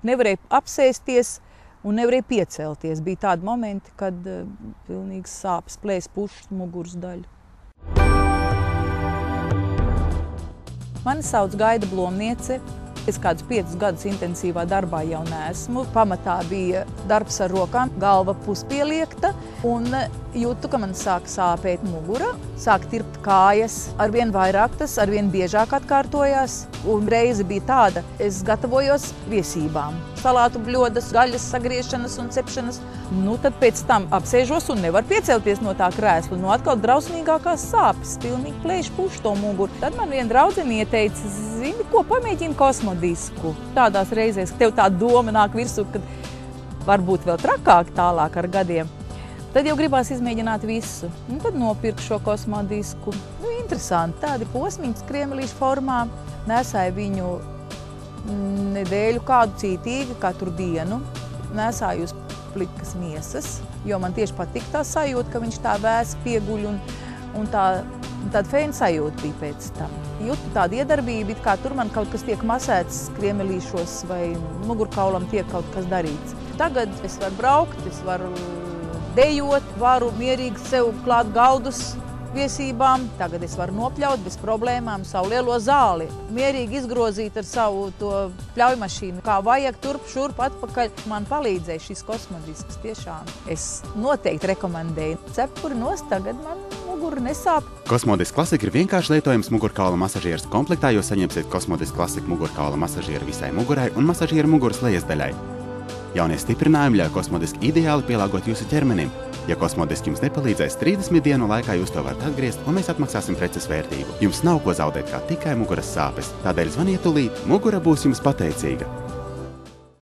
Nevarēja apsēsties un nevarēja piecelties. Bija tādi momenti, kad pilnīgs sāpes plēs pušas muguras daļu. Mani sauc Gaida Blomniece. Es kādus 5 gadus intensīvā darbā jau neesmu. Pamatā bija darbs ar rokām, galva puspieliekta, un jūtu, ka man sāk sāpēt mugura, sāk tirpt kājas. Arvien vairāk tas, arvien biežāk atkārtojās, un reize bija tāda, es gatavojos viesībām. Salātu bļodas, gaļas sagriešanas un cepšanas. Tad pēc tam apsēžos un nevar piecelties no tā krēsla. Atkal drausmīgākās sāpes, pilnīgi plēš pušu to muguru. Tad man viena draudzene ieteica, zini, ko pamēģini kosmodisku. Tādās reizēs, ka tev tā doma nāk virsū, kad varbūt vēl trakāk tālāk ar gadiem. Tad jau gribās izmēģināt visu. Tad nopirku šo kosmodisku. Interesanti, tādi posmiņi skriemelīšu formā. Nesāju viņu nedēļu kādu cītīgi, katru dienu. Nesāju uz plikas miesas, jo man tieši patīk tā sajūta, ka viņš tā vēs pieguļ un tāda feina sajūta bija pēc tam. Jūtu tādu iedarbību, it kā tur man kaut kas tiek masēts skriemelīšos vai mugurkaulam tiek kaut kas darīts. Tagad es varu braukt, es varu dejot, varu mierīgi sev klāt galdus viesībām. Tagad es varu nopļaut bez problēmām savu lielo zāli. Mierīgi izgrozīt ar savu to pļaujmašīnu. Kā vajag turp, šurp, atpakaļ. Man palīdzēja šis kosmodisks tiešām. Es noteikti rekomendēju. Cepuri nost, tagad man mugura nesāp. Kosmodisk Classic ir vienkārši lietojams mugurkaula masažieres komplektā, jo saņemsiet Kosmodisk Classic mugurkaula masažieru visai mugurai un masažieru muguras lejas daļai. Jaunie stiprinājumi ļauj Kosmodisk ideāli pielāgot jūsu ķermenim. Ja Kosmodisk jums nepalīdzēs, 30 dienu laikā jūs to varat atgriezt, un mēs atmaksāsim preces vērtību. Jums nav ko zaudēt kā tikai muguras sāpes. Tādēļ zvaniet tūlīt, mugura būs jums pateicīga.